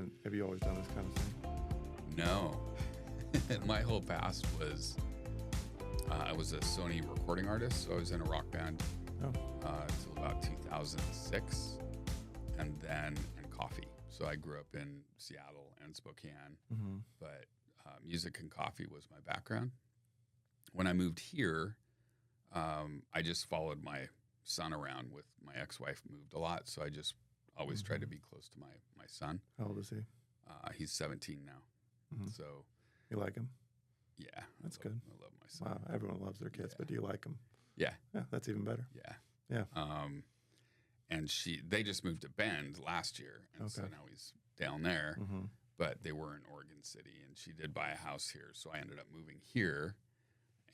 And have you always done this kind of thing? No. My whole past was I was a Sony recording artist, so I was in a rock band until about 2006, and then in coffee. So I grew up in Seattle and Spokane, but music and coffee was my background. When I moved here, I just followed my son around. With my ex-wife moved a lot, so I just always tried to be close to my son. How old is he? He's 17 now. So You like him? yeah, That's good. I love my son. Wow, everyone loves their kids, but do you like them? Yeah, Yeah, that's even better. yeah. Yeah. And they just moved to Bend last year, and so now he's down there. But they were in Oregon City, and she did buy a house here, so I ended up moving here,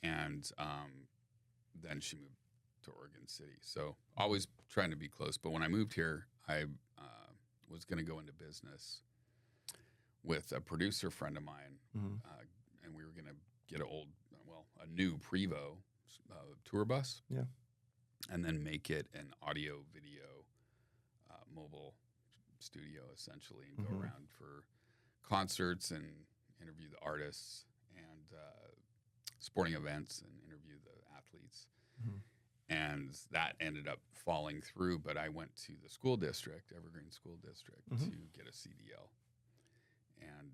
and then she moved to Oregon City. So always trying to be close. But when I moved here, I was going to go into business with a producer friend of mine, and we were going to get a new Prevo tour bus. Yeah. And then make it an audio video mobile studio essentially, and go around for concerts and interview the artists and sporting events and interview the athletes. And that ended up falling through, but I went to the school district, Evergreen School District, to get a CDL, and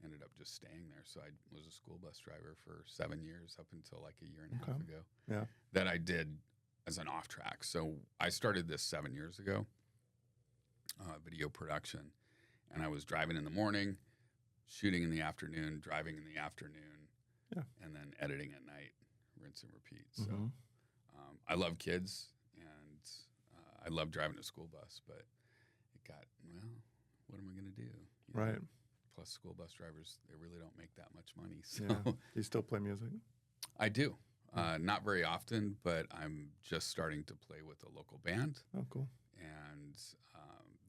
ended up just staying there. So I was a school bus driver for 7 years, up until like a year and a half ago. Yeah. That I did as an off track. So I started this 7 years ago, video production, and I was driving in the morning, shooting in the afternoon, driving in the afternoon, and then editing at night, rinse and repeat. So I love kids, and I love driving a school bus, but it got, what am I going to do? You know? Right. Plus, school bus drivers, they really don't make that much money. So Yeah. Do you still play music? I do. Not very often, but I'm just starting to play with a local band. Oh, cool. And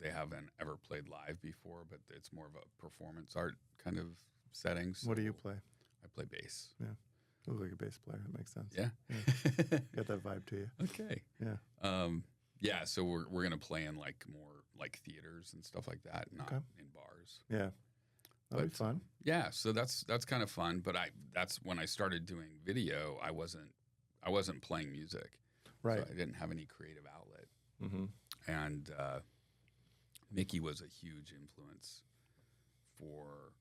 they haven't ever played live before, but it's more of a performance art kind of setting. So What do you play? I play bass. Yeah. You look like a bass player. That makes sense. Yeah. Got that vibe to you. Okay. Yeah. Yeah, so we're gonna play in like more like theaters and stuff like that, not in bars. Yeah. That'll be fun. Yeah, so that's kind of fun. But that's when I started doing video. I wasn't playing music, Right. So I didn't have any creative outlet. And Mickey was a huge influence for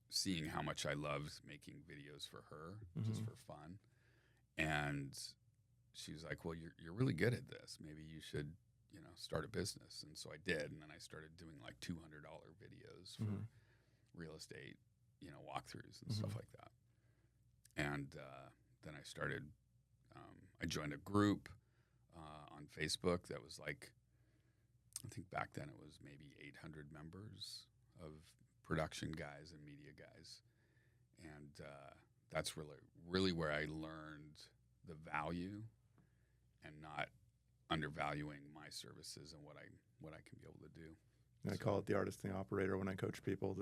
seeing how much I loved making videos for her, just for fun. And she was like, "Well, you're really good at this. Maybe you should, start a business." And so I did, and then I started doing like $200 videos for real estate, walkthroughs and stuff like that. And then I started. I joined a group on Facebook that was like, I think back then it was maybe 800 members of production guys and media guys, and that's really where I learned the value and not undervaluing my services and what I can be able to do. I call it the artist and the operator when I coach people.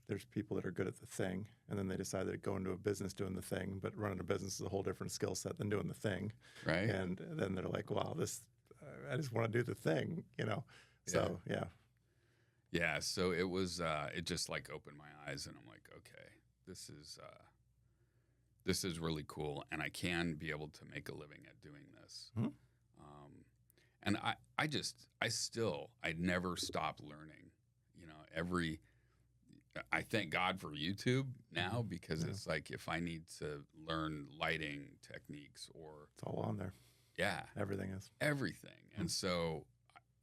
There's people that are good at the thing, and then they decide to go into a business doing the thing, but running a business is a whole different skill set than doing the thing. Right. And then they're like, wow, I just want to do the thing, So, yeah. Yeah, so it was, it just like opened my eyes, and I'm like, okay, this is really cool, and I can be able to make a living at doing this. And I never stop learning, I thank God for YouTube now, because it's like, if I need to learn lighting techniques or It's all on there. yeah, Everything is. everything. And so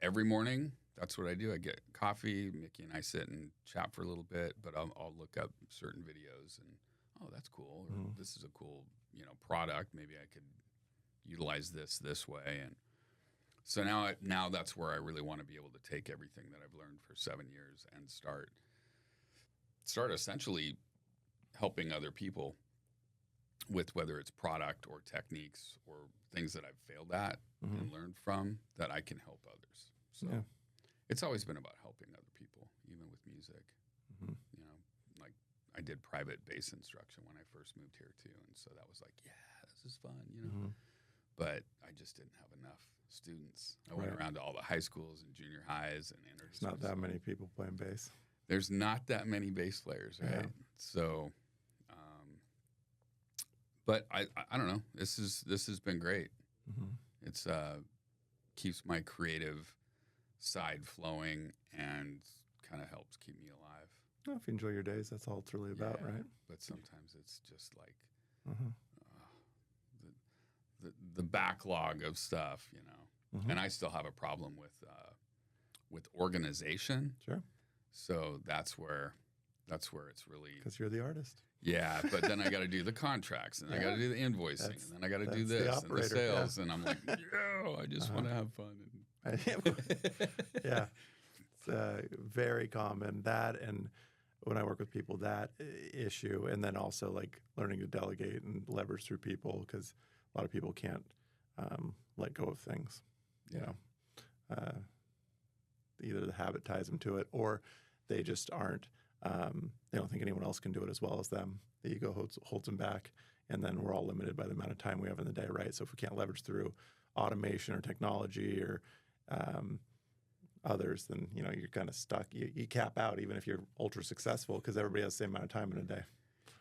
every morning, that's what I do. I get coffee. Mickey and I sit and chat for a little bit, but I'll look up certain videos and, oh, that's cool. Or this is a cool, product. Maybe I could utilize this way. And so now that's where I really want to be able to take everything that I've learned for 7 years and start essentially helping other people with whether it's product or techniques or things that I've failed at and learned from, that I can help others. So it's always been about helping other people, even with music. Like I did private bass instruction when I first moved here too. And so that was like, yeah, this is fun, But I just didn't have enough students. I went around to all the high schools and junior highs and There's not that many people playing bass. There's not that many bass players, right? Yeah. So, but I don't know. This has been great. Mm-hmm. It's keeps my creative side flowing and kind of helps keep me alive. Well, if you enjoy your days, that's all it's really about, Yeah, right? But sometimes it's just like Mm-hmm. the backlog of stuff, you know. Mm-hmm. And I still have a problem with organization. Sure. So that's where it's really, Because you're the artist. yeah. But then I got to do the contracts, and I got to do the invoicing, and then I got to do that's the this and the operator, sales, and I'm like, yeah, I just want to have fun. Yeah, it's very common, that, and when I work with people, that issue, and then also like learning to delegate and leverage through people, because a lot of people can't let go of things. You know, either the habit ties them to it, or they just aren't. They don't think anyone else can do it as well as them. The ego holds them back, and then we're all limited by the amount of time we have in the day, right? So if we can't leverage through automation or technology or others, then you're kind of stuck. You cap out even if you're ultra successful, because everybody has the same amount of time in a day.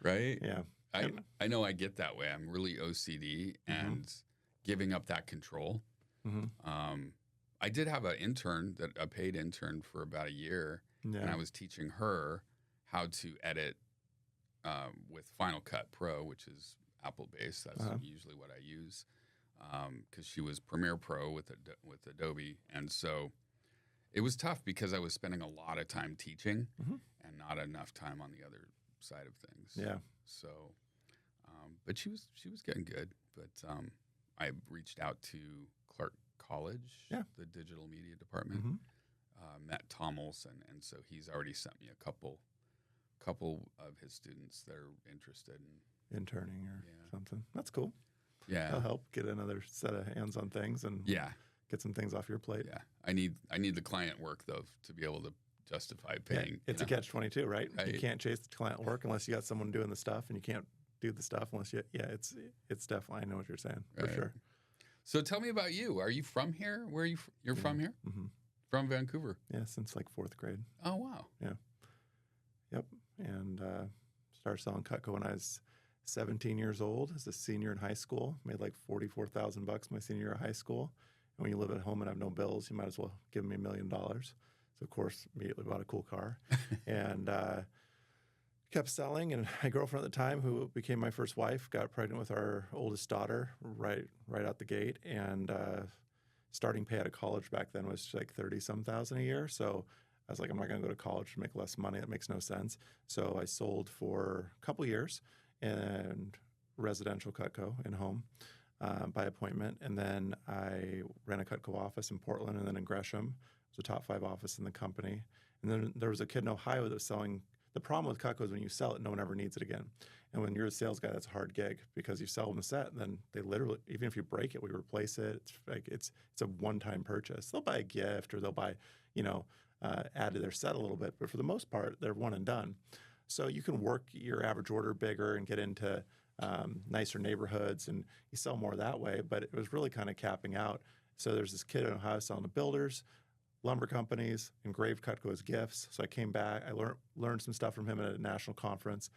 Right? Yeah. I know I get that way. I'm really OCD, and giving up that control. Mm-hmm. I did have a paid intern for about a year, Yeah. and I was teaching her how to edit with Final Cut Pro, which is Apple based. That's usually what I use, because she was Premiere Pro with Adobe, and so it was tough because I was spending a lot of time teaching and not enough time on the other side of things. Yeah. So, but she was getting good. But I reached out to Clark College, the digital media department. Met Tom Olson, and so he's already sent me a couple of his students that are interested in Interning or something. That's cool. Yeah, That'll help get another set of hands on things and get some things off your plate. Yeah, I need the client work though to be able to justify paying. Yeah, it's a catch-22, right? You can't chase the client work unless you got someone doing the stuff, and you can't do the stuff unless you. Yeah, it's definitely. I know what you're saying for sure. So tell me about you. Are you from here? Where are you? You're from here? Mm-hmm. From Vancouver? Yeah, since like 4th grade. Oh wow. Yeah. Yep. And started selling Cutco when I was 17 years old as a senior in high school. Made like $44,000 my senior year of high school. And when you live at home and have no bills, you might as well give me $1 million. So of course, immediately bought a cool car, and kept selling. And my girlfriend at the time, who became my first wife, got pregnant with our oldest daughter right out the gate, and starting pay out of college back then was like $30-some thousand a year. So I was like, I'm not going to go to college to make less money. That makes no sense. So I sold for a couple years and residential Cutco in home by appointment. And then I ran a Cutco office in Portland and then in Gresham. It was a top 5 office in the company. And then there was a kid in Ohio that was selling. The problem with Cutco is when you sell it, no one ever needs it again. And when you're a sales guy, that's a hard gig, because you sell them the set, then they literally, even if you break it, we replace it. It's like it's a one-time purchase. They'll buy a gift, or they'll buy, add to their set a little bit, but for the most part, they're one and done. So you can work your average order bigger and get into nicer neighborhoods, and you sell more that way. But it was really kind of capping out. So there's this kid in Ohio selling to builders, lumber companies, engraved Cutco as gifts. So I came back. I learned some stuff from him at a national conference.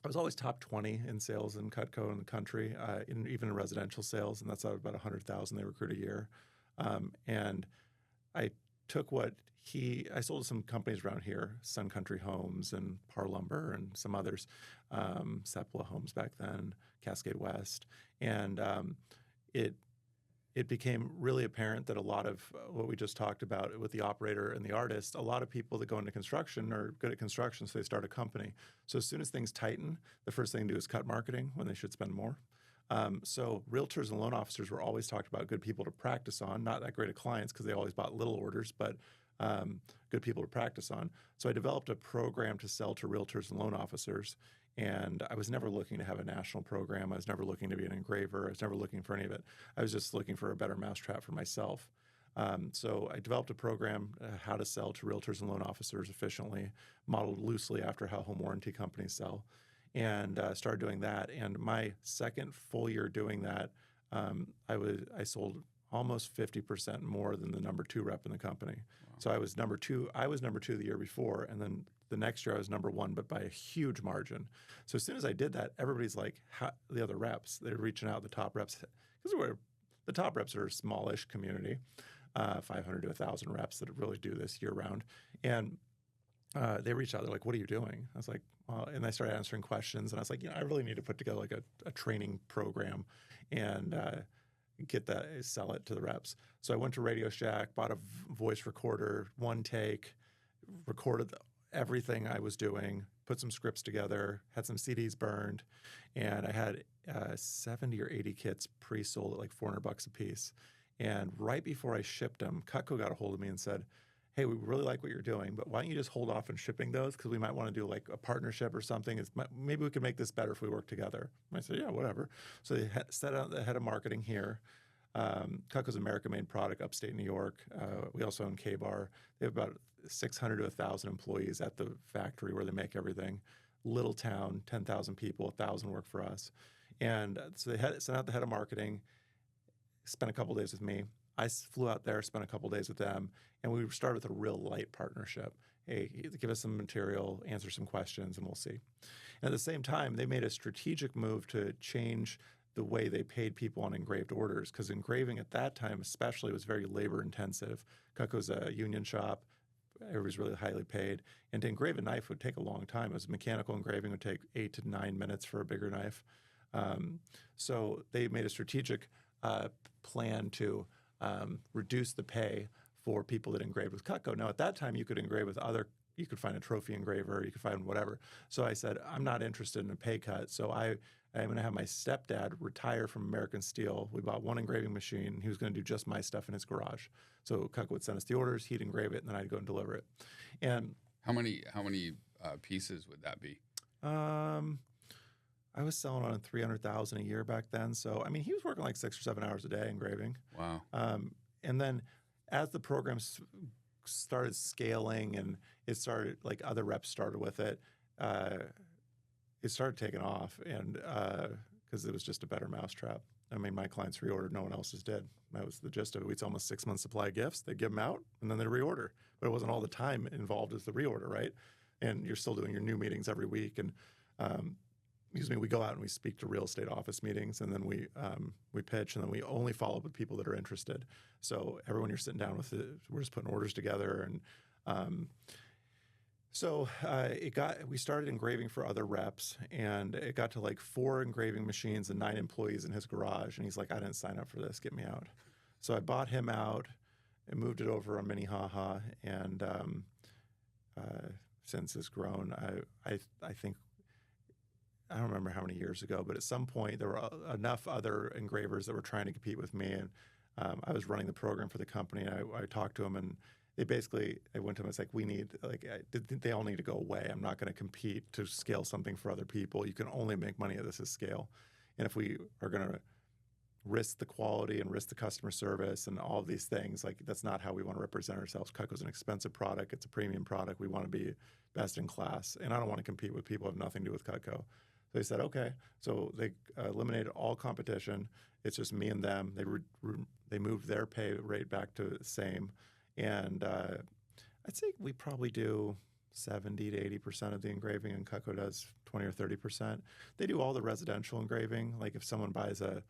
I was always top 20 in sales in Cutco in the country, even in residential sales, and that's about 100,000 they recruit a year. And I took I sold to some companies around here, Sun Country Homes and Par Lumber and some others, Sepulveda Homes back then, Cascade West, and it became really apparent that a lot of what we just talked about with the operator and the artist, a lot of people that go into construction are good at construction, so they start a company. So as soon as things tighten, the first thing to do is cut marketing when they should spend more. So realtors and loan officers were always talked about good people to practice on, not that great at clients because they always bought little orders, but good people to practice on. So I developed a program to sell to realtors and loan officers. And I was never looking to have a national program. I was never looking to be an engraver. I was never looking for any of it. I was just looking for a better mousetrap for myself. So I developed a program, how to sell to realtors and loan officers efficiently, modeled loosely after how home warranty companies sell, and started doing that. And my second full year doing that, I sold almost 50% more than the number 2 rep in the company. Wow. So I was number 2. I was number 2 the year before, and then the next year I was number 1, but by a huge margin. So as soon as I did that, everybody's like, the other reps, they're reaching out, the top reps, because the top reps are a smallish community, 500 to 1,000 reps that really do this year round. And they reached out, they're like, what are you doing? I was like, well, and I started answering questions, and I was like, I really need to put together like a training program and sell it to the reps. So I went to Radio Shack, bought a voice recorder, one take, recorded everything I was doing, put some scripts together, had some CDs burned, and I had 70 or 80 kits pre-sold at like $400 a piece. And right before I shipped them, Cutco got a hold of me and said, hey, we really like what you're doing, but why don't you just hold off on shipping those? Because we might want to do like a partnership or something. Maybe we can make this better if we work together. And I said, yeah, whatever. So they set out the head of marketing here. Cutco's American-made product, upstate New York. We also own K-Bar. They have about 600 to 1,000 employees at the factory where they make everything. Little town, 10,000 people, 1,000 work for us. And so they sent out the head of marketing, spent a couple days with me. I flew out there, spent a couple days with them, and we started with a real light partnership. Hey, give us some material, answer some questions, and we'll see. And at the same time, they made a strategic move to change the way they paid people on engraved orders, because engraving at that time especially was very labor intensive. Cutco's a union shop. Everybody's really highly paid. And to engrave a knife would take a long time. It was mechanical engraving would take 8 to 9 minutes for a bigger knife. So they made a strategic plan to reduce the pay for people that engraved with Cutco. Now, at that time, you could engrave with you could find a trophy engraver, you could find whatever. So I said, I'm not interested in a pay cut. So I'm going to have my stepdad retire from American Steel. We bought one engraving machine. He was going to do just my stuff in his garage. So Cutco would send us the orders, he'd engrave it, and then I'd go and deliver it. And how many pieces would that be? I was selling on $300,000 a year back then. So, I mean, he was working like 6 or 7 hours a day engraving. Wow. And then as the program started scaling and it started, like other reps started with it, it started taking off. And because it was just a better mousetrap. I mean, my clients reordered, no one else's did. That was the gist of it. We'd sell almost 6 months supply of gifts. They'd give them out and then they'd reorder. But it wasn't all the time involved as the reorder, right? And you're still doing your new meetings every week. And we go out and we speak to real estate office meetings, and then we pitch, and then we only follow up with people that are interested. So everyone you're sitting down with, we're just putting orders together, and we started engraving for other reps, and it got to like 4 engraving machines and 9 employees in his garage, and he's like, I didn't sign up for this, get me out. So I bought him out and moved it over on Minnehaha, and since it's grown, I think. I don't remember how many years ago, but at some point there were enough other engravers that were trying to compete with me, and I was running the program for the company. And I talked to them, and I went to them. It's like they all need to go away. I'm not going to compete to scale something for other people. You can only make money at this scale, and if we are going to risk the quality and risk the customer service and all of these things, like that's not how we want to represent ourselves. Cutco's an expensive product. It's a premium product. We want to be best in class, and I don't want to compete with people who have nothing to do with Cutco. They said, okay. So they eliminated all competition. It's just me and them. They moved their pay rate back to the same. And I'd say we probably do 70 to 80% of the engraving, and Cutco does 20 or 30%. They do all the residential engraving. Like if someone buys a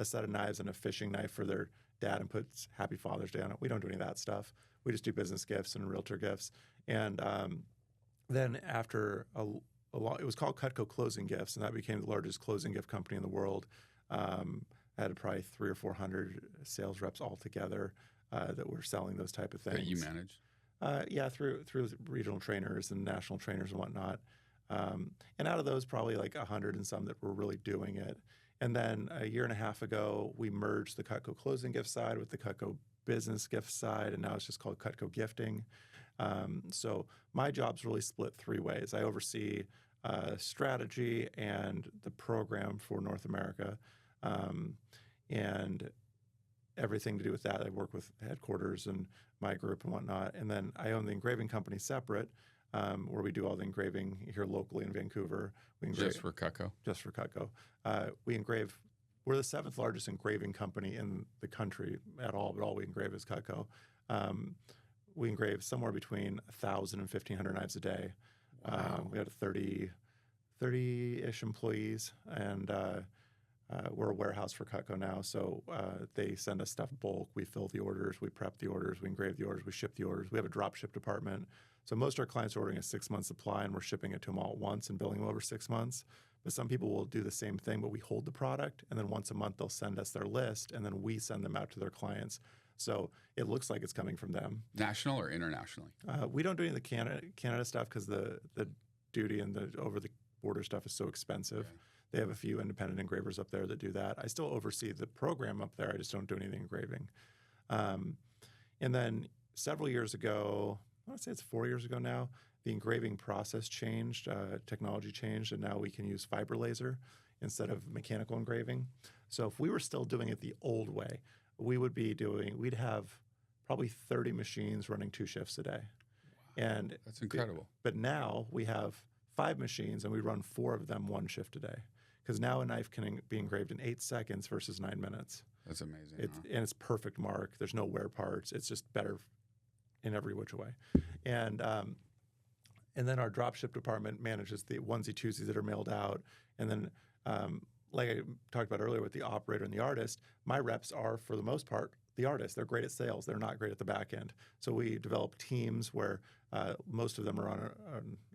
set of knives and a fishing knife for their dad and puts Happy Father's Day on it, we don't do any of that stuff. We just do business gifts and realtor gifts. And then after it was called Cutco Closing Gifts, and that became the largest closing gift company in the world. I had probably 300 or 400 sales reps altogether that were selling those type of things. That you managed? Yeah, through regional trainers and national trainers and whatnot. And out of those, probably like 100 and some that were really doing it. And then a year and a half ago, we merged the Cutco Closing Gift side with the Cutco Business Gift side, and now it's just called Cutco Gifting. So my job's really split 3 ways. I oversee strategy and the program for North America, and everything to do with that. I work with headquarters and my group and whatnot. And then I own the engraving company separate, where we do all the engraving here locally in Vancouver. We engrave, just for Cutco? Just for Cutco. We engrave we're the 7th largest engraving company in the country at all, but all we engrave is Cutco. We engrave somewhere between 1,000 and 1,500 knives a day. Wow. We have 30-ish employees, and we're a warehouse for Cutco now. So they send us stuff bulk. We fill the orders, we prep the orders, we engrave the orders, we ship the orders. We have a drop ship department. So most of our clients are ordering a 6-month supply, and we're shipping it to them all at once and billing them over 6 months. But some people will do the same thing, but we hold the product, and then once a month they'll send us their list, and then we send them out to their clients. So it looks like it's coming from them. National or internationally? We don't do any of the Canada stuff because the duty and the over-the-border stuff is so expensive. Yeah. They have a few independent engravers up there that do that. I still oversee the program up there. I just don't do anything engraving. And then several years ago, I want to say it's 4 years ago now, the engraving process changed, technology changed, and now we can use fiber laser instead of mechanical engraving. So if we were still doing it the old way, we'd have probably 30 machines running 2 shifts a day. Wow. And that's incredible. But now we have 5 machines and we run 4 of them 1 shift a day. Because now a knife can be engraved in 8 seconds versus 9 minutes. That's amazing. And it's perfect mark. There's no wear parts. It's just better in every which way. And then our drop ship department manages the onesie twosies that are mailed out. And then, like I talked about earlier with the operator and the artist, my reps are, for the most part, the artists. They're great at sales. They're not great at the back end. So we develop teams where most of them are on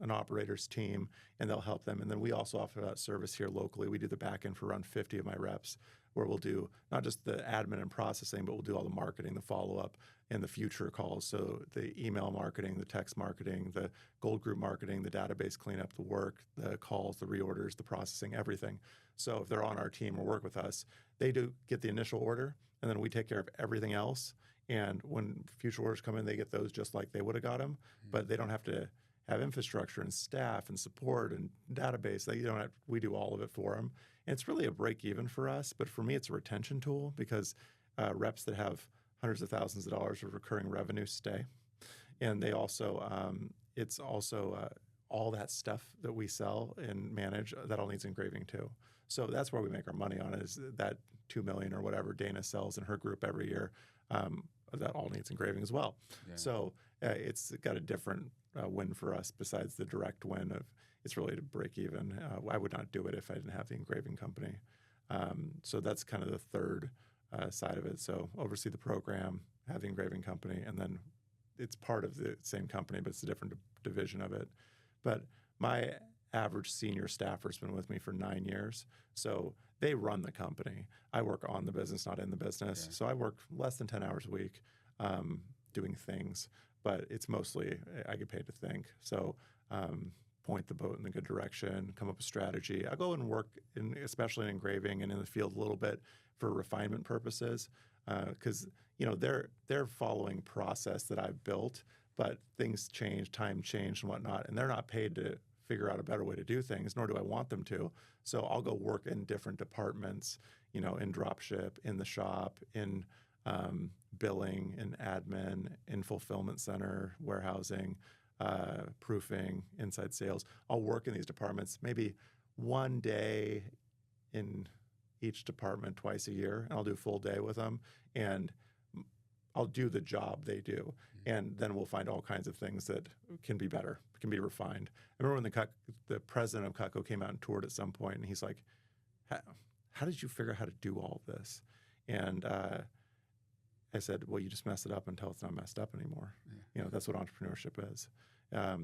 an operator's team, and they'll help them. And then we also offer that service here locally. We do the back end for around 50 of my reps, where we'll do not just the admin and processing, but we'll do all the marketing, the follow-up, and the future calls. So the email marketing, the text marketing, the gold group marketing, the database cleanup, the work, the calls, the reorders, the processing, everything. So if they're on our team or work with us, they do get the initial order, and then we take care of everything else. And when future orders come in, they get those just like they would have got them, but they don't have to have infrastructure and staff and support and database. We do all of it for them. And it's really a break even for us, but for me, it's a retention tool because reps that have hundreds of thousands of dollars of recurring revenue stay. And they also, it's also all that stuff that we sell and manage, that all needs engraving too. So that's where we make our money on, is that $2 million or whatever Dana sells in her group every year. That all needs engraving as well. Yeah. So it's got a different win for us besides the direct win of it's really to break even. I would not do it if I didn't have the engraving company. So that's kind of the third side of it. So oversee the program, have the engraving company, and then it's part of the same company, but it's a different division of it. But my average senior staffer's been with me for 9 years. So they run the company. I work on the business, not in the business. Yeah. So I work less than 10 hours a week doing things, but it's mostly I get paid to think. So point the boat in the good direction, come up with strategy. I go and work, especially in engraving and in the field a little bit for refinement purposes because they're following process that I've built, but things change, time change and whatnot, and they're not paid to figure out a better way to do things, nor do I want them to. So I'll go work in different departments, in dropship, in the shop, in billing, in admin, in fulfillment center, warehousing, proofing, inside sales. I'll work in these departments maybe one day in each department twice a year, and I'll do a full day with them, and I'll do the job they do. And then we'll find all kinds of things that can be better, can be refined. I remember when the president of Cutco came out and toured at some point, and he's like, how did you figure out how to do all of this? And I said, well, you just mess it up until it's not messed up anymore. Yeah. That's what entrepreneurship is.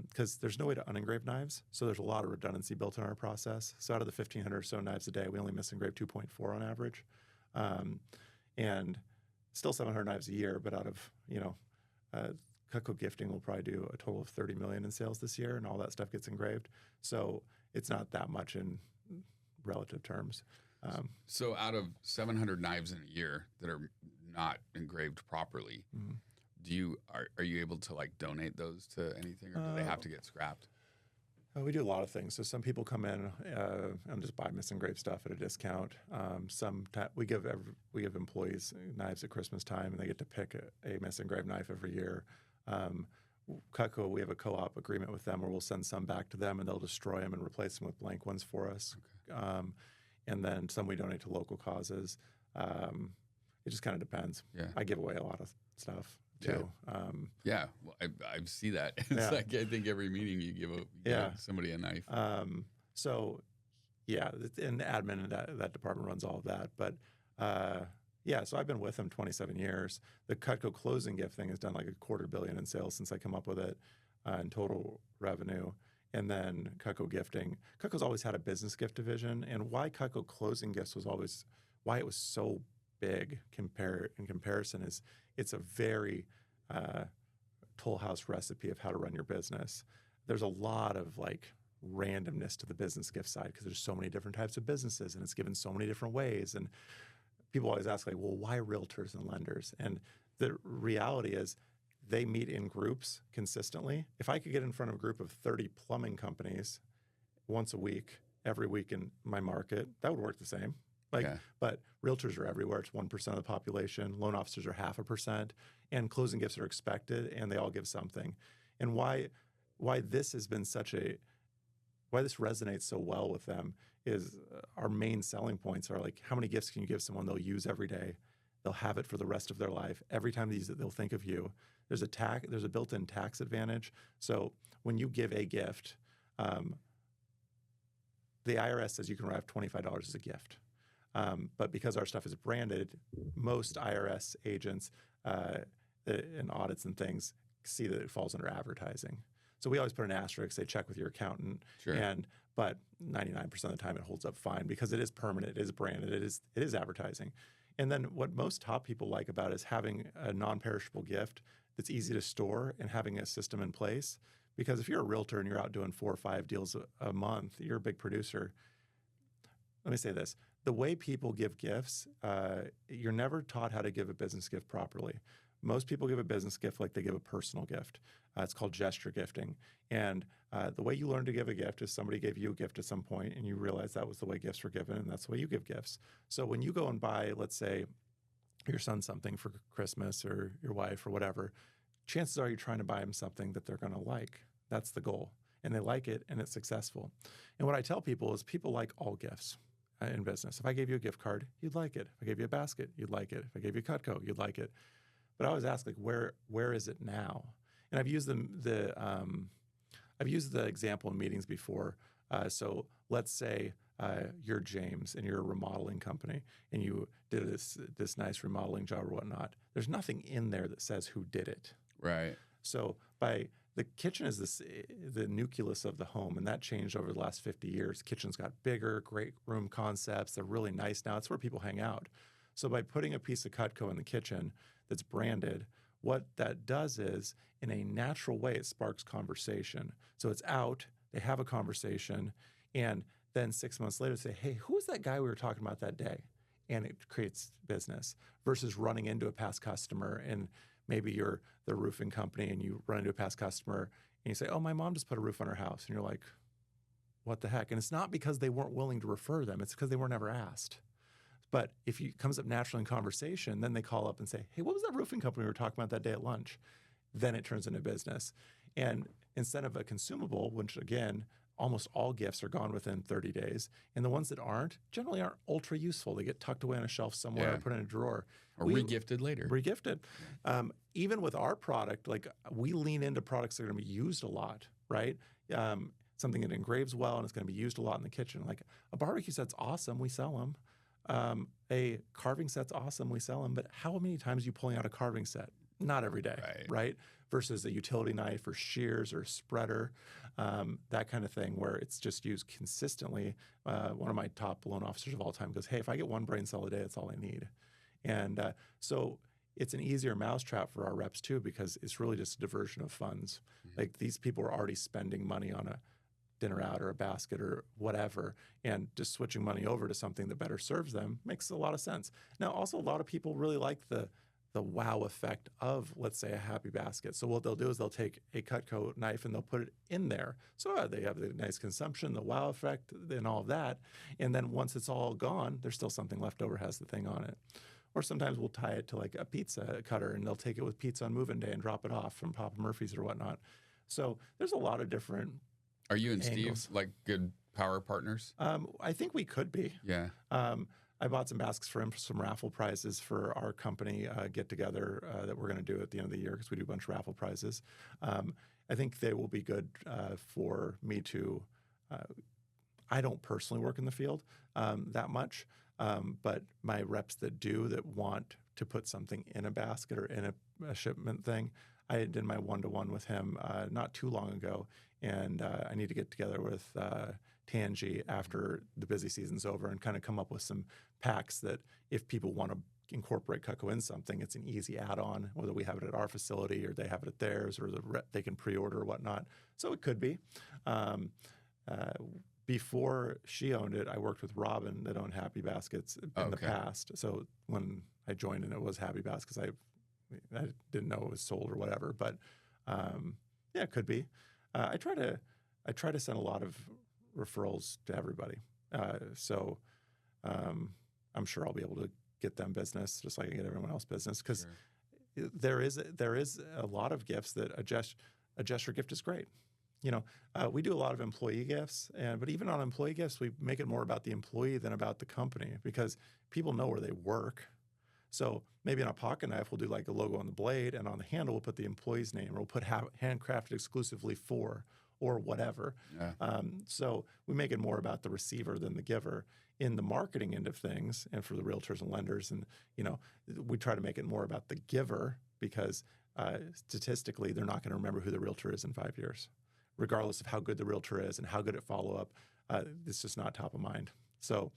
Because there's no way to unengrave knives, so there's a lot of redundancy built in our process. So out of the 1,500 or so knives a day, we only misengrave 2.4 on average. And still 700 knives a year, but out of, Cutco Gifting will probably do a total of $30 million in sales this year, and all that stuff gets engraved. So it's not that much in relative terms. So out of 700 knives in a year that are not engraved properly, are you able to donate those to anything, or do they have to get scrapped? We do a lot of things. So some people come in and just buy misengraved stuff at a discount. We give employees knives at Christmas time, and they get to pick a misengraved knife every year. Cutco, we have a co-op agreement with them where we'll send some back to them, and they'll destroy them and replace them with blank ones for us. Okay. and then some we donate to local causes. It just kind of depends. Yeah. I give away a lot of stuff too. Yeah. Well, I see that. It's Yeah. like I think every meeting you give somebody a knife. So yeah, and admin and that department runs all of that. But yeah, so I've been with them 27 years. The Cutco closing gift thing has done like $250 million in sales since I come up with it in total revenue. And then Cutco Gifting. Cutco's always had a business gift division, and why Cutco closing gifts was always why it was so big in comparison is it's a very Toll House recipe of how to run your business. There's a lot of like randomness to the business gift side because there's so many different types of businesses and it's given so many different ways. And people always ask like, well, why realtors and lenders? And the reality is they meet in groups consistently. If I could get in front of a group of 30 plumbing companies once a week, every week in my market, that would work the same. But realtors are everywhere. It's 1% of the population. Loan officers are 0.5%, and closing gifts are expected, and they all give something. And why this has been why this resonates so well with them is our main selling points are like, how many gifts can you give someone they'll use every day? They'll have it for the rest of their life. Every time they use it, they'll think of you. There's a built-in tax advantage. So when you give a gift, the IRS says you can write $25 as a gift. But because our stuff is branded, most IRS agents and audits and things see that it falls under advertising. So we always put an asterisk, say check with your accountant. Sure. But 99% of the time it holds up fine because it is permanent, it is branded, it is advertising. And then what most top people like about it is having a non-perishable gift that's easy to store and having a system in place. Because if you're a realtor and you're out doing 4 or 5 deals a month, you're a big producer. Let me say this. The way people give gifts, you're never taught how to give a business gift properly. Most people give a business gift like they give a personal gift. It's called gesture gifting. And the way you learn to give a gift is somebody gave you a gift at some point and you realize that was the way gifts were given and that's the way you give gifts. So when you go and buy, let's say, your son something for Christmas or your wife or whatever, chances are you're trying to buy them something that they're going to like. That's the goal. And they like it and it's successful. And what I tell people is people like all gifts in business. If I gave you a gift card, you'd like it. If I gave you a basket, you'd like it. If I gave you Cutco, you'd like it. But I always ask, like, where is it now? And I've used I've used the example in meetings before. So let's say you're James and you're a remodeling company and you did this nice remodeling job or whatnot. There's nothing in there that says who did it. Right. So the kitchen is the nucleus of the home, and that changed over the last 50 years. Kitchens got bigger, great room concepts. They're really nice now. It's where people hang out. So by putting a piece of Cutco in the kitchen that's branded, what that does is, in a natural way, it sparks conversation. So it's out, they have a conversation, and then 6 months later say, hey, who was that guy we were talking about that day? And it creates business versus running into a past customer, and maybe you're the roofing company and you run into a past customer and you say, oh, my mom just put a roof on her house. And you're like, what the heck? And it's not because they weren't willing to refer them. It's because they were never asked. But if it comes up naturally in conversation, then they call up and say, hey, what was that roofing company we were talking about that day at lunch? Then it turns into business. And instead of a consumable, which again, almost all gifts are gone within 30 days. And the ones that generally aren't ultra useful. They get tucked away on a shelf somewhere or put in a drawer. Or regifted later. Regifted. Even with our product, like we lean into products that are going to be used a lot, right? Something that engraves well and it's going to be used a lot in the kitchen. Like a barbecue set's awesome. We sell them. A carving set's awesome. We sell them. But how many times are you pulling out a carving set? Not every day, right? Versus a utility knife or shears or spreader, that kind of thing where it's just used consistently. One of my top loan officers of all time goes, hey, if I get one brain cell a day, that's all I need. And so it's an easier mousetrap for our reps too, because it's really just a diversion of funds. Mm-hmm. Like these people are already spending money on a dinner out or a basket or whatever, and just switching money over to something that better serves them makes a lot of sense. Now, also a lot of people really like the wow effect of, let's say, a happy basket. So what they'll do is they'll take a Cutco knife and they'll put it in there. So they have the nice consumption, the wow effect, and all of that. And then once it's all gone, there's still something left over, has the thing on it. Or sometimes we'll tie it to like a pizza cutter and they'll take it with pizza on move-in day and drop it off from Papa Murphy's or whatnot. So there's a lot of different Are you and angles. Steve like good power partners? I think we could be. Yeah. I bought some baskets for him for some raffle prizes for our company get together that we're going to do at the end of the year because we do a bunch of raffle prizes. I think they will be good for me to. I don't personally work in the field that much, but my reps that do that want to put something in a basket or in a shipment thing, I did my one-to-one with him not too long ago, and I need to get together with Tangi after the busy season's over and kind of come up with some packs that if people want to incorporate Cutco in something, it's an easy add-on, whether we have it at our facility or they have it at theirs or they can pre-order or whatnot. So it could be. Before she owned it, I worked with Robin that owned Happy Baskets in the past. So when I joined and it was Happy Baskets, I didn't know it was sold or whatever. But yeah, it could be. I try to send a lot of referrals to everybody. So I'm sure I'll be able to get them business just like I get everyone else business because there is a lot of gifts that a gesture gift is great. You know, we do a lot of employee gifts, but even on employee gifts, we make it more about the employee than about the company because people know where they work. So maybe on a pocket knife, we'll do like a logo on the blade, and on the handle, we'll put the employee's name, or we'll put handcrafted exclusively for, or whatever. Yeah. So we make it more about the receiver than the giver. In the marketing end of things, and for the realtors and lenders, and you know, we try to make it more about the giver because statistically, they're not going to remember who the realtor is in 5 years, regardless of how good the realtor is and how good at follow-up. It's just not top of mind. So,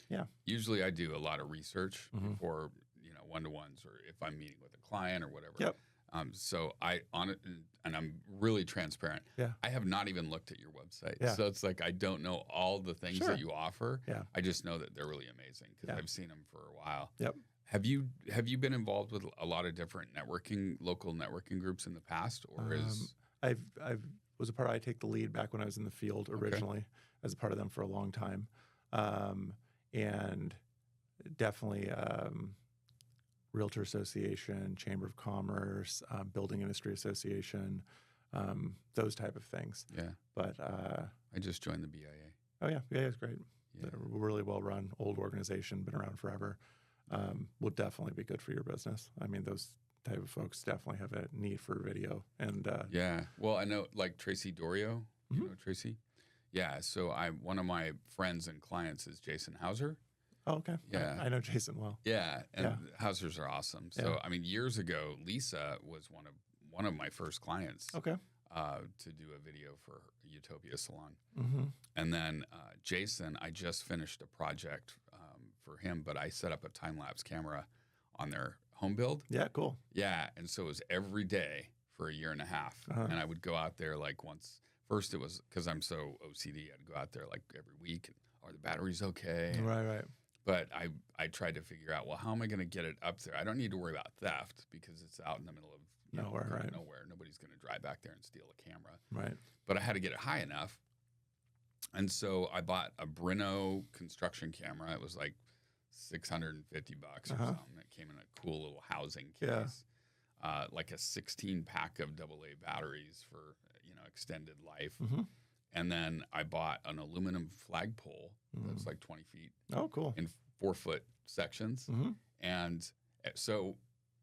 yeah. Usually I do a lot of research before, you know, one-to-ones or if I'm meeting with a client or whatever. Yep. So and I'm really transparent. Yeah. I have not even looked at your website. Yeah. So it's like I don't know all the things that you offer. Yeah. I just know that they're really amazing because I've seen them for a while. Yep. Have you been involved with a lot of different local networking groups in the past, or is I was a part of I Take the Lead back when I was in the field originally as a part of them for a long time. And definitely Realtor Association, Chamber of Commerce, Building Industry Association, those type of things. Yeah. But I just joined the BIA. Oh, yeah. BIA is great. Yeah. They're a really well-run, old organization, been around forever. Will definitely be good for your business. I mean, those type of folks definitely have a need for video. And yeah. Well, I know like Tracy Dorio. You know Tracy? Yeah. So one of my friends and clients is Jason Hauser. Oh, okay. Yeah. I know Jason well. Yeah. And Hausers are awesome. So, I mean, years ago, Lisa was one of my first clients. Okay. To do a video for Utopia Salon. And then Jason, I just finished a project for him, but I set up a time-lapse camera on their home build. Yeah, cool. Yeah, and so it was every day for a year and a half. And I would go out there like once. First it was, because I'm so OCD, I'd go out there like every week. Are the batteries okay? Right. But I tried to figure out, well, how am I going to get it up there? I don't need to worry about theft because it's out in the middle of nowhere. Nobody's going to drive back there and steal a camera. Right. But I had to get it high enough. And so I bought a Brino construction camera. It was like $650 or something. It came in a cool little housing case. Yeah. Like a 16-pack of AA batteries for, extended life. And then I bought an aluminum flagpole that's like 20 feet. Oh, cool. In 4-foot sections. And so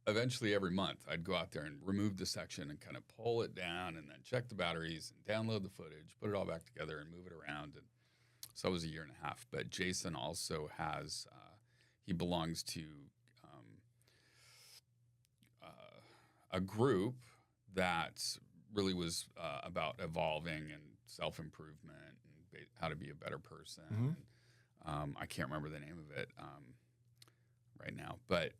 eventually every month I'd go out there and remove the section and kind of pull it down and then check the batteries and download the footage, put it all back together and move it around. And so it was a year and a half. But Jason also has, he belongs to a group that really was about evolving and self-improvement and how to be a better person. I can't remember the name of it right now. But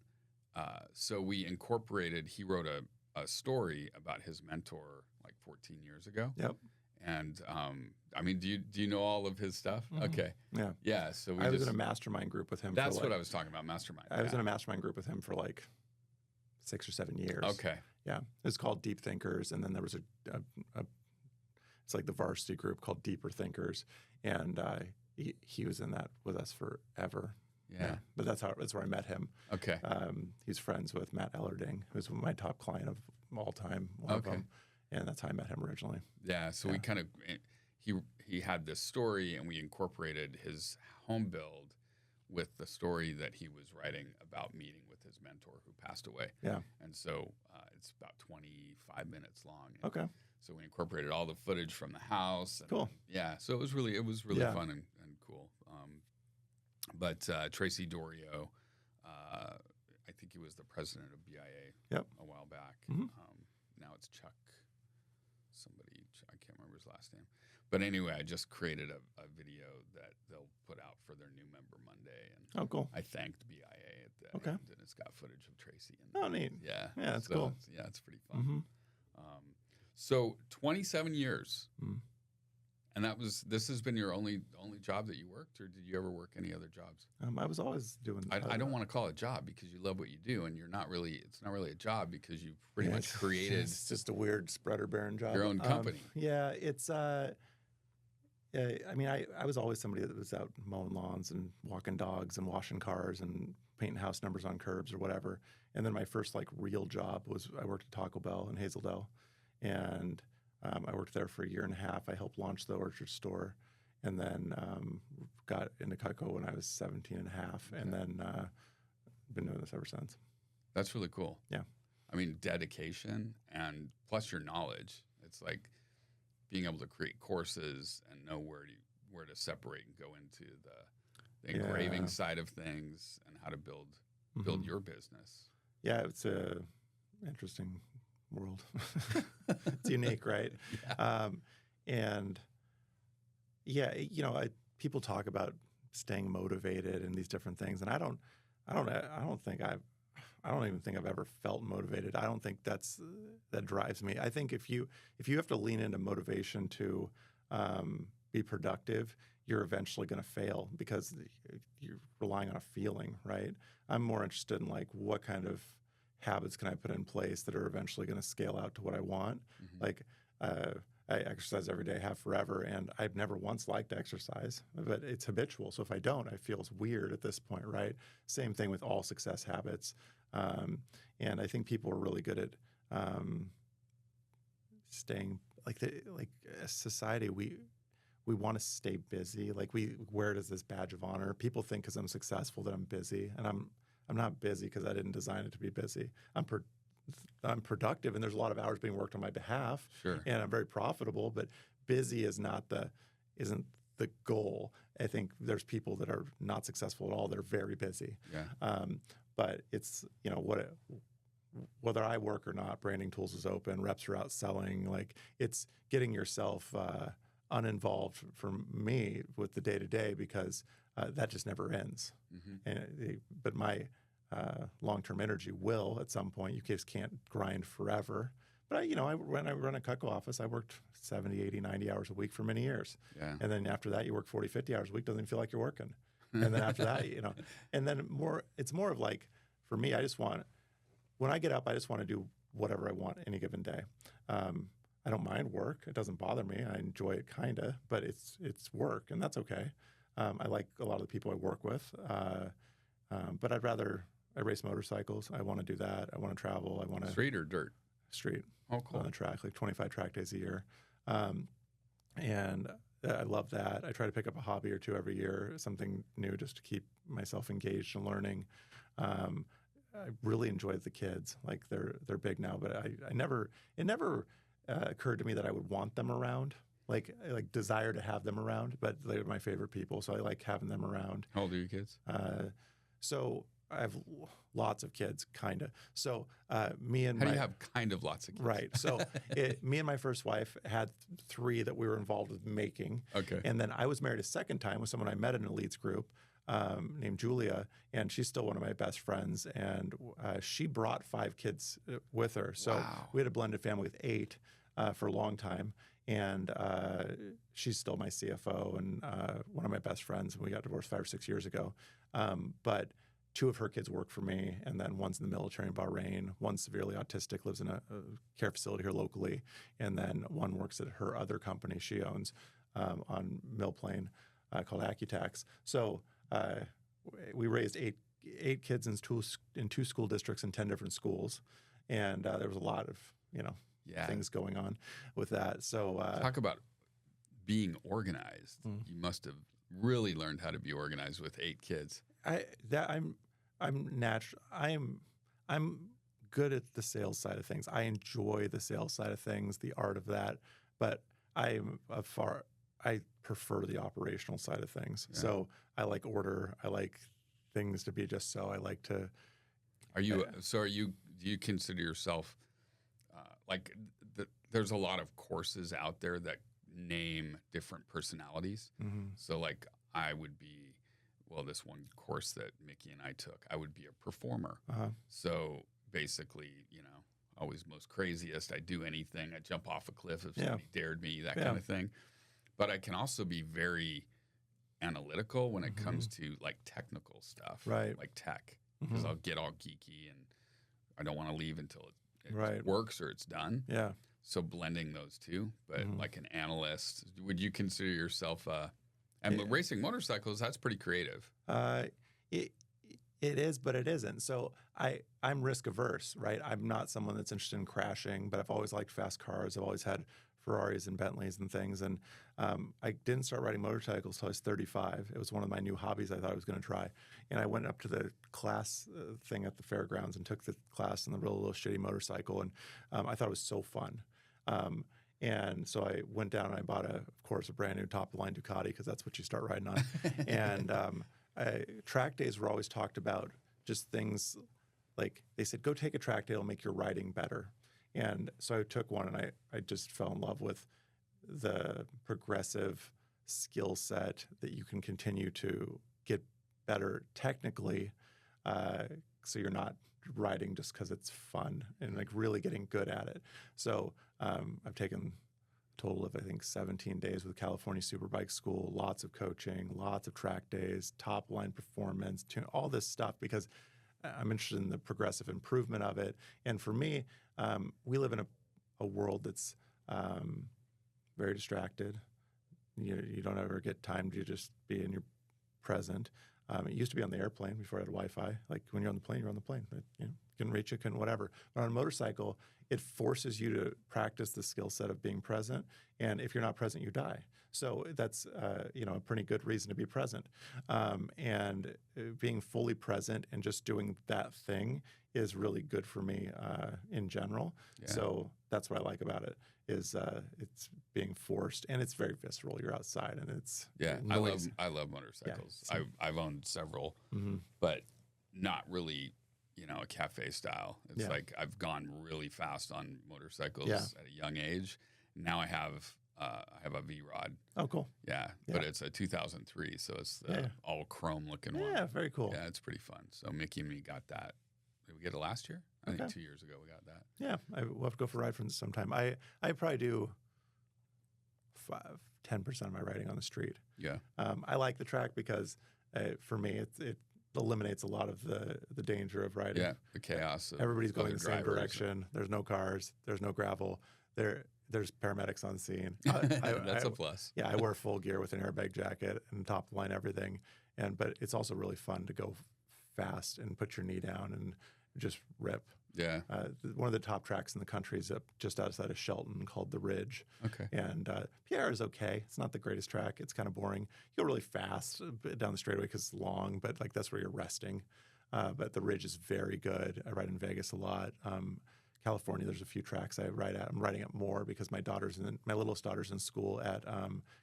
so we incorporated, he wrote a story about his mentor like 14 years ago. Yep. And I mean, do you know all of his stuff? Okay. Yeah. Yeah. So I was in a mastermind group with him. That's what I was talking about, mastermind. I was in a mastermind group with him for like 6 or 7 years. Okay. Yeah. It was called Deep Thinkers. And then there was it's like the varsity group called Deeper Thinkers. And he was in that with us forever. Yeah. But that's where I met him. Okay. He's friends with Matt Ellerding, who's my top client of all time, one of them. And that's how I met him originally. Yeah. So we kind of, he had this story, and we incorporated his home build with the story that he was writing about meeting with his mentor who passed away. Yeah. And so it's about 25 minutes long. And Okay. so we incorporated all the footage from the house. And, Cool. Yeah. So it was really Yeah. fun and cool. But Tracy Dorio, I think he was the president of BIA Yep. a while back. Mm-hmm. Now it's Chuck, I can't remember his last name. But anyway, I just created a video that they'll put out for their new member Monday. And Oh, cool. I thanked BIA at the Okay. end, and it's got footage of Tracy. And Oh, neat. Yeah. Yeah, that's cool. It's pretty fun. Mm-hmm. So 27 years. Mm. And this has been your only job that you worked, or did you ever work any other jobs? I was always doing. I don't want to call it a job because you love what you do, and it's not really a job because you pretty much created. It's just a weird spreader baron job. Your own company. Yeah, it's. I mean, I was always somebody that was out mowing lawns and walking dogs and washing cars and painting house numbers on curbs or whatever. And then my first real job was I worked at Taco Bell in Hazeldale, and I worked there for a year and a half. I helped launch the Orchard store, and then got into Cutco when I was 17 and a half, and then been doing this ever since. That's really cool. Yeah. I mean, dedication and plus your knowledge. It's like being able to create courses and know where to separate and go into the engraving side of things and how to build your business. Yeah, it's a interesting world. It's unique, right? Yeah. And yeah, people talk about staying motivated and these different things, and I don't even think I've ever felt motivated. I don't think that drives me. I think if you have to lean into motivation to be productive, you're eventually going to fail because you're relying on a feeling, right? I'm more interested in what kind of habits can I put in place that are eventually going to scale out to what I want. Mm-hmm. I exercise every day, have forever, and I've never once liked exercise, but it's habitual. So if I don't, I feel it's weird at this point, right? Same thing with all success habits. And I think people are really good at staying as society, we want to stay busy. We wear it as this badge of honor. People think because I'm successful that I'm busy, and I'm not busy because I didn't design it to be busy. I'm productive, and there's a lot of hours being worked on my behalf, Sure. And I'm very profitable. But busy isn't the goal. I think there's people that are not successful at all. They're very busy. Yeah. But it's whether I work or not, Branding Tools is open. Reps are out selling. It's getting yourself uninvolved for me with the day to day because that just never ends. Mm-hmm. But my long-term energy will at some point. You just can't grind forever. But when I run a Cutco office, I worked 70, 80, 90 hours a week for many years. Yeah. And then after that, you work 40, 50 hours a week. Doesn't even feel like you're working. And then after that, and then it's more of for me, when I get up, I just want to do whatever I want any given day. I don't mind work. It doesn't bother me. I enjoy it kinda, but it's work, and that's okay. I like a lot of the people I work with, but I race motorcycles. I want to do that. I want to travel. I want to Street or dirt? Street. Oh, cool. On the track, 25 track days a year. And I love that. I try to pick up a hobby or two every year, something new just to keep myself engaged and learning. I really enjoy the kids. They're big now, but it never occurred to me that I would want them around. I desire to have them around, but they're my favorite people, so I like having them around. How old are your kids? So I have lots of kids, kind of. So me and How do you have kind of lots of kids? Right. So me and my first wife had 3 that we were involved with making. Okay. And then I was married a second time with someone I met in an elites group named Julia, and she's still one of my best friends. And she brought 5 kids with her. So Wow. we had a blended family with 8 for a long time. And she's still my CFO and one of my best friends. We got divorced 5 or 6 years ago. But 2 of her kids work for me, and then one's in the military in Bahrain. One's severely autistic, lives in a care facility here locally, and then one works at her other company she owns on Mill Plain called Accutax. So we raised 8 kids in 2 school districts in 10 different schools, and there was a lot of things going on with that. So talk about being organized. You must have really learned how to be organized with 8 kids. I'm natural. I'm good at the sales side of things. I enjoy the sales side of things, the art of that, but I prefer the operational side of things. Yeah. So I like order. I like things to be just so. I like to. Do you consider yourself there's a lot of courses out there that name different personalities. So like I would be, this one course that Mickey and I took, I would be a performer. So basically, always most craziest. I'd do anything. I'd jump off a cliff if somebody dared me, that kind of thing. But I can also be very analytical when it comes to like technical stuff, right? Like tech, because I'll get all geeky and I don't want to leave until it works or it's done. Yeah. So blending those two, but like an analyst, would you consider yourself racing motorcycles? That's pretty creative. It is, but it isn't. So I'm risk averse, right? I'm not someone that's interested in crashing, but I've always liked fast cars. I've always had Ferraris and Bentleys and things. And I didn't start riding motorcycles until I was 35. It was one of my new hobbies I thought I was going to try. And I went up to the class thing at the fairgrounds and took the class on the little shitty motorcycle. And I thought it was so fun. And so I went down and I bought, of course, a brand new top-of-the-line Ducati because that's what you start riding on. And track days were always talked about just things like they said, go take a track day, it'll make your riding better. And so I took one and I just fell in love with the progressive skill set that you can continue to get better technically. So you're not riding just because it's fun and like really getting good at it. So I've taken a total of, I think, 17 days with California Superbike School, lots of coaching, lots of track days, top line performance, all this stuff because I'm interested in the progressive improvement of it. And for me, we live in a world that's very distracted. You don't ever get time to just be in your present. It used to be on the airplane before I had Wi-Fi. Like when you're on the plane, you're on the plane. You can reach it, can whatever. But on a motorcycle, it forces you to practice the skill set of being present. And if you're not present, you die. So that's a pretty good reason to be present. And being fully present and just doing that thing is really good for me in general. Yeah. So that's what I like about it is it's being forced and it's very visceral. You're outside and it's noisy. I love motorcycles. Yeah, I've owned several, but not really a cafe style. It's like I've gone really fast on motorcycles at a young age. Now I have a V-Rod. Oh, cool. Yeah, but it's a 2003, so it's the all chrome looking one. Yeah, very cool. Yeah, it's pretty fun. So Mickey and me got that. Did we get it last year? I think 2 years ago we got that. Yeah, we'll have to go for a ride from this sometime. I probably do 10% of my riding on the street. Yeah. I like the track because for me it eliminates a lot of the danger of riding. Yeah, the chaos. Everybody's going the same direction. There's no cars. There's no gravel. There's paramedics on scene. That's a plus. Yeah, I wear full gear with an airbag jacket and top of the line everything. But it's also really fun to go fast and put your knee down and just rip. Yeah. One of the top tracks in the country is up just outside of Shelton called The Ridge. Okay. And Pierre is okay. It's not the greatest track. It's kind of boring. You go really fast down the straightaway because it's long, but like that's where you're resting. But The Ridge is very good. I ride in Vegas a lot. California, there's a few tracks I ride at. I'm riding at more because my littlest daughter's in school at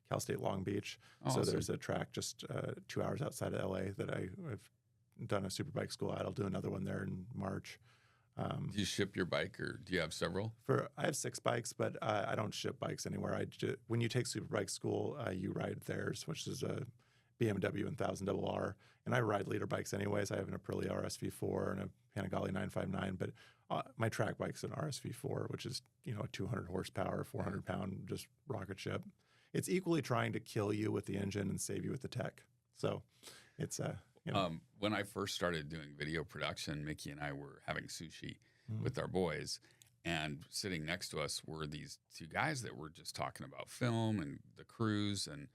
Cal State Long Beach. Awesome. So there's a track just 2 hours outside of LA that I've done a superbike school at. I'll do another one there in March. Do you ship your bike or do you have several? I have 6 bikes, but I don't ship bikes anywhere. When you take superbike school, you ride theirs, which is a BMW 1000 RR. And I ride leader bikes anyways. I have an Aprilia RSV4 and a Panigale 959, but my track bike's an RSV4, which is a 200 horsepower, 400 pound just rocket ship. It's equally trying to kill you with the engine and save you with the tech. So it's when I first started doing video production, Mickey and I were having sushi with our boys, and sitting next to us were these 2 guys that were just talking about film and the crews and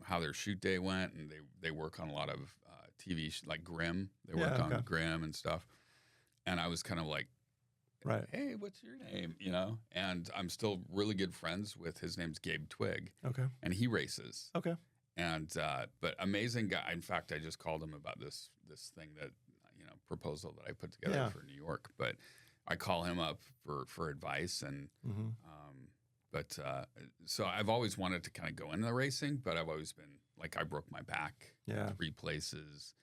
how their shoot day went, and they work on a lot of TV like Grimm. They work on Grimm and stuff, and I was kind of like Right. Hey, what's your name? You know, and I'm still really good friends with, his name's Gabe Twig. Okay. And he races. Okay. And, but amazing guy. In fact, I just called him about this thing that, proposal that I put together for New York, but I call him up for advice. And, so I've always wanted to kind of go into the racing, but I've always been like, I broke my back 3 places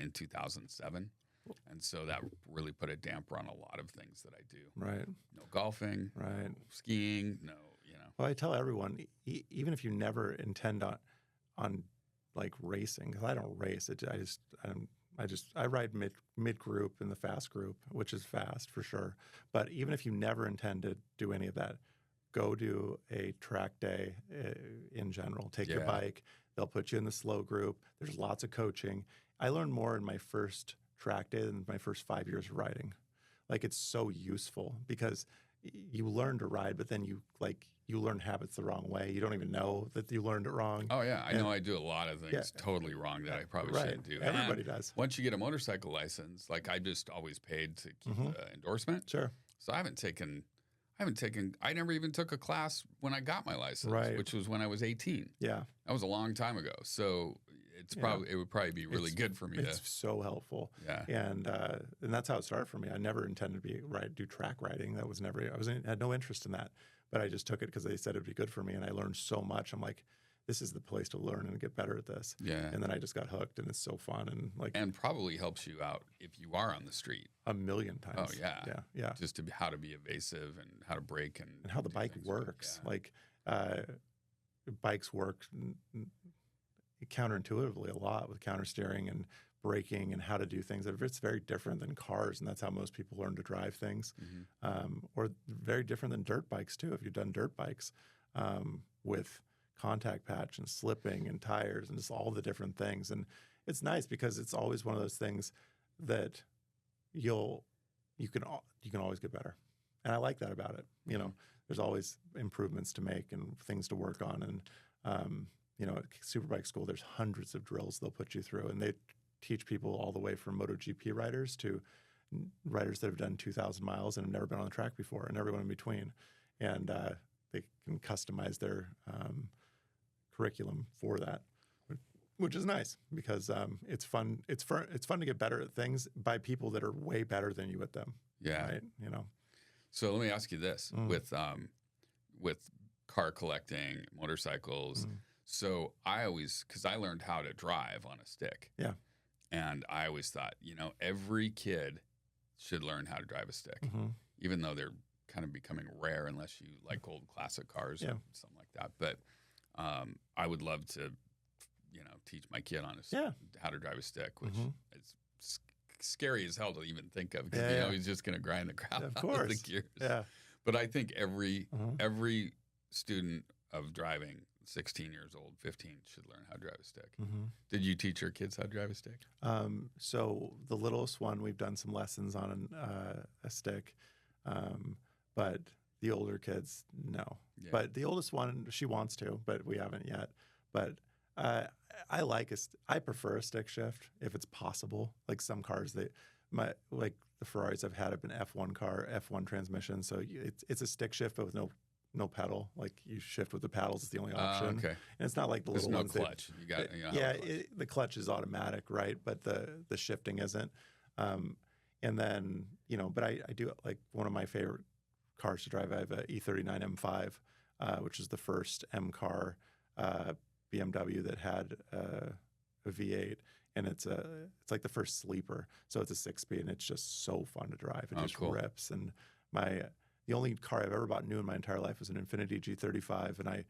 in 2007. And so that really put a damper on a lot of things that I do. Right. No golfing. Right. No skiing. No, Well, I tell everyone, even if you never intend on like racing, because I don't race. I ride mid group in the fast group, which is fast for sure. But even if you never intend to do any of that, go do a track day in general. Take your bike. They'll put you in the slow group. There's lots of coaching. I learned more in my first track day than my first 5 years of riding. Like, it's so useful because you learn to ride, but then you learn habits the wrong way. You don't even know that you learned it wrong. Oh yeah, I know I do a lot of things totally wrong that I probably shouldn't do. Everybody does. Once you get a motorcycle license, like, I just always paid to keep the endorsement. Sure. So I never even took a class when I got my license, which was when I was 18. Yeah. That was a long time ago. So it would probably be really good for me. It's so helpful. Yeah. And that's how it started for me. I never intended to do track riding. That was never, had no interest in that, but I just took it because they said it'd be good for me. And I learned so much. I'm like, this is the place to learn and get better at this. Yeah. And then I just got hooked, and it's so fun. And probably helps you out if you are on the street. 1,000,000 times. Oh yeah. Yeah. Yeah. Just how to be evasive and how to brake and how the bike works. Like, bikes work counterintuitively a lot with counter steering and braking and how to do things. It's very different than cars, and that's how most people learn to drive things. Or very different than dirt bikes too. If you've done dirt bikes with contact patch and slipping and tires and just all the different things. And it's nice because it's always one of those things that you can always get better. And I like that about it. There's always improvements to make and things to work on. And, at Superbike school, there's hundreds of drills they'll put you through, and they teach people all the way from MotoGP riders to riders that have done 2,000 miles and have never been on the track before, and everyone in between. And they can customize their curriculum for that, which is nice because it's fun. It's fun to get better at things by people that are way better than you at them. Yeah. Right. So let me ask you this: with car collecting, motorcycles. So because I learned how to drive on a stick. Yeah. And I always thought, every kid should learn how to drive a stick, even though they're kind of becoming rare unless you like old classic cars or something like that. But I would love to, teach my kid how to drive a stick, which is scary as hell to even think of because, he's just going to grind the crap out of the gears. Yeah. But I think every student of driving, 16 years old, 15, should learn how to drive a stick. Did you teach your kids how to drive a stick? So the littlest one, we've done some lessons on a stick, but the older kids, no. Yeah. But the oldest one, she wants to, but we haven't yet. But I prefer a stick shift if it's possible. Like some cars, like the Ferraris I've had have been F1 car, F1 transmission, so it's a stick shift but with no pedal. Like you shift with the paddles is the only option. Okay. And it's not like the little ones. There's no clutch. The clutch is automatic, right? But the shifting isn't. And then, but I do, like, one of my favorite cars to drive. I have a E39 M5, which is the first M car BMW that had a V8. And it's like the first sleeper. So it's a 6-speed, and it's just so fun to drive. It just rips. And the only car I've ever bought new in my entire life was an Infiniti G35, and I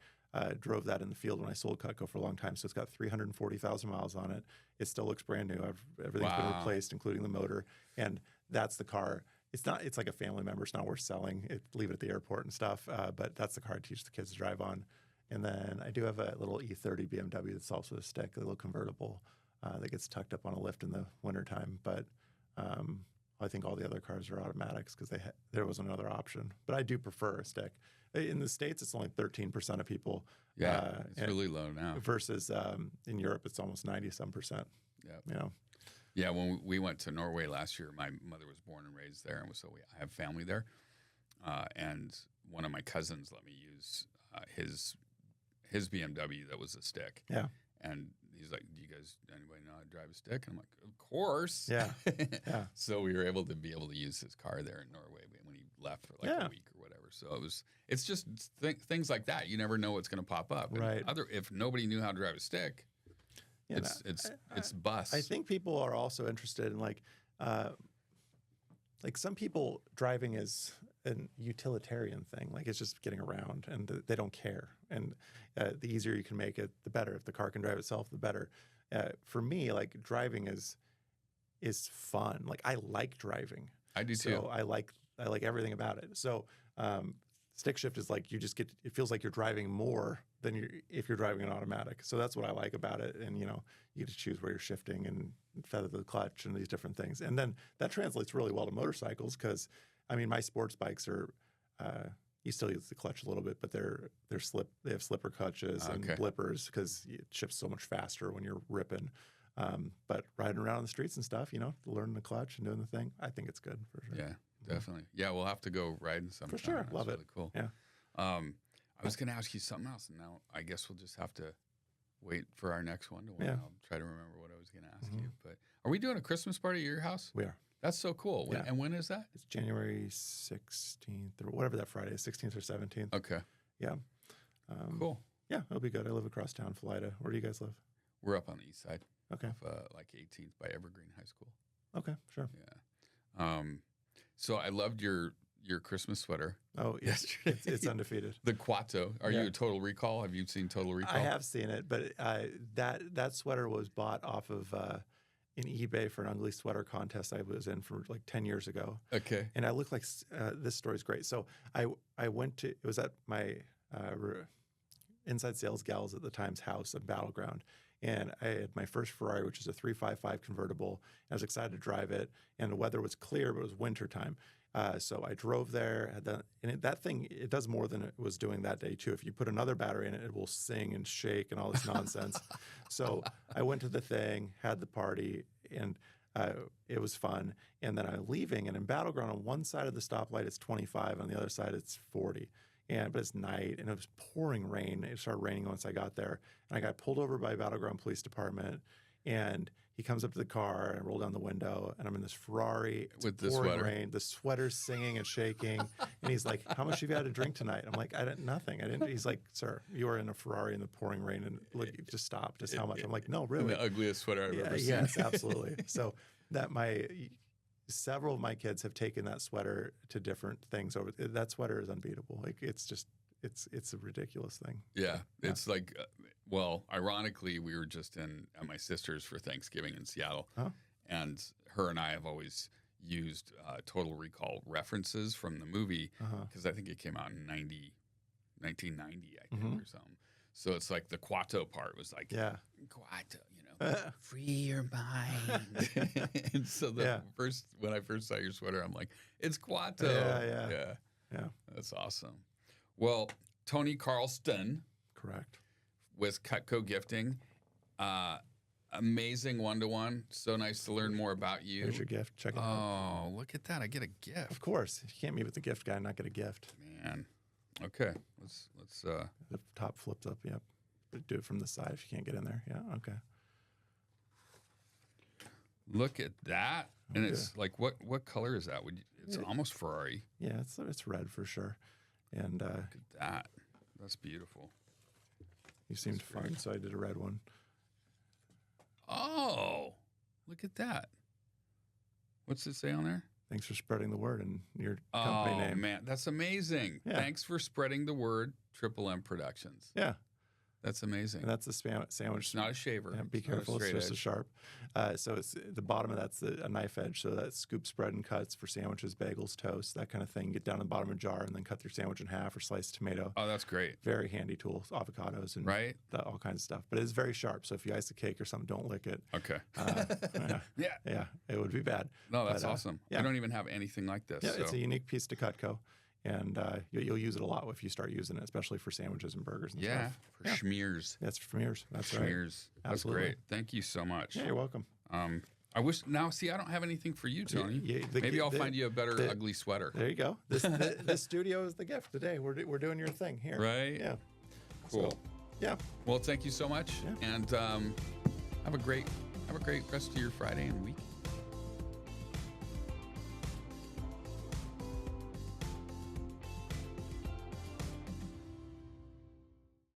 drove that in the field when I sold Cutco for a long time. So it's got 340,000 miles on it. It still looks brand new. Everything's been replaced, including the motor. And that's the car. It's like a family member. It's not worth selling. Leave it at the airport and stuff. But that's the car I teach the kids to drive on. And then I do have a little E30 BMW that's also a stick, a little convertible that gets tucked up on a lift in the wintertime. But I think all the other cars are automatics because there was another option. But I do prefer a stick. In the States, it's only 13% of people. Yeah, it's really low now. Versus in Europe, it's almost 90-some%. Yeah. Yeah, when we went to Norway last year, my mother was born and raised there, and so I have family there. And one of my cousins let me use his BMW that was a stick. Yeah. And he's like, "Do you guys anybody know how to drive a stick?" And I'm like, "Of course." Yeah. Yeah. So we were able to use his car there in Norway when he left for like a week or whatever. So it's just things like that. You never know what's going to pop up. Right. And if nobody knew how to drive a stick, Yeah, it's bust. I think people are also interested in like some people driving is a utilitarian thing. Like it's just getting around, and they don't care. And the easier you can make it, the better. If the car can drive itself, the better. For me, like driving is fun. Like I like driving. I do too. So I like everything about it. So stick shift is like it feels like you're driving more than if you're driving an automatic. So that's what I like about it. And you get to choose where you're shifting and feather the clutch and these different things. And then that translates really well to motorcycles because I mean my sports bikes are you still use the clutch a little bit, but they have slipper clutches and blippers because it shifts so much faster when you're ripping. But riding around on the streets and stuff, learning the clutch and doing the thing, I think it's good for sure. Yeah, definitely. Yeah, we'll have to go riding sometime. For sure. That's Love really it. Cool. Yeah. I was going to ask you something else, and now I guess we'll just have to wait for our next one. Yeah. I'll try to remember what I was going to ask you. But are we doing a Christmas party at your house? We are. That's so cool. Yeah. And when is that? It's January 16th or whatever that Friday is, 16th or 17th. Okay. Yeah. Cool. Yeah, it'll be good. I live across town, Philida. Where do you guys live? We're up on the east side. Okay. Of, like 18th by Evergreen High School. Okay, sure. Yeah. So I loved your Christmas sweater. Oh, yes. It's undefeated. The Cutco. Are you a Total Recall? Have you seen Total Recall? I have seen it, but that sweater was bought off of in eBay for an ugly sweater contest I was in for like 10 years ago. Okay. And I look like this story's great. So I went to, it was at my inside sales gals at the time's house at Battleground. And I had my first Ferrari, which is a 355 convertible. I was excited to drive it, and the weather was clear, but it was wintertime. So I drove there, that thing, it does more than it was doing that day too. If you put another battery in it, it will sing and shake and all this nonsense. So I went to the thing, had the party, and it was fun. And then I'm leaving, and in Battleground, on one side of the stoplight, it's 25, on the other side, it's 40. But it's night, and it was pouring rain. It started raining once I got there. And I got pulled over by Battleground Police Department, and he comes up to the car, and I roll down the window, and I'm in this Ferrari. With the pouring sweater. rain. The sweater's singing and shaking. And he's like, "How much have you had to drink tonight?" I'm like, "Nothing. I didn't." He's like, "Sir, you are in a Ferrari in the pouring rain, and look, just stop. Just how much?" I'm like, "No, really." The ugliest sweater I've ever seen. Yes, absolutely. So several of my kids have taken that sweater to different things. That sweater is unbeatable. Like it's a ridiculous thing. Yeah. It's like, ironically, we were just at my sister's for Thanksgiving in Seattle, and her and I have always used Total Recall references from the movie because I think it came out in 1990, I think, or something. So it's like the Cutco part was like, Cutco, free your mind. And so when I first saw your sweater, I'm like, it's Cutco. Yeah. That's awesome. Well, Tony Carlston. Correct. With Cutco Gifting. Amazing one-to-one. So nice to learn more about you. Here's your gift. Check it out. Oh, look at that. I get a gift. Of course. You can't meet with the gift guy and not get a gift. Man. Okay. Let's The top flips up, yep. Do it from the side if you can't get in there. Yeah, okay. Look at that. And it's like, what color is that? It's almost Ferrari. Yeah, it's red for sure. And look at that. That's beautiful. You seemed fun, so I did a red one. Oh, look at that. What's it say on there? Thanks for spreading the word and your company name. Oh, man. That's amazing. Yeah. Thanks for spreading the word, Triple M Productions. Yeah. That's amazing. And that's the sandwich. It's not a shaver. Yeah, be careful. It's just a sharp. So it's the bottom of that's a knife edge. So that's scoop, spread, and cuts for sandwiches, bagels, toast, that kind of thing. Get down to the bottom of a jar and then cut your sandwich in half or slice tomato. Oh, that's great. Very handy tool. Avocados and all kinds of stuff. But it's very sharp. So if you ice a cake or something, don't lick it. Okay. Yeah, it would be bad. No, that's awesome. I don't even have anything like this. Yeah, it's a unique piece to Cutco. And you'll use it a lot if you start using it, especially for sandwiches and burgers and stuff. For schmears. That's for schmears. That's right. Schmears. That's great. Thank you so much. Yeah, you're welcome. I wish now. See, I don't have anything for you, Tony. Maybe I'll find you a better ugly sweater. There you go. This studio is the gift today. We're doing your thing here. Right. Yeah. Cool. So, yeah. Well, thank you so much, Yeah. and have a great rest of your Friday and week.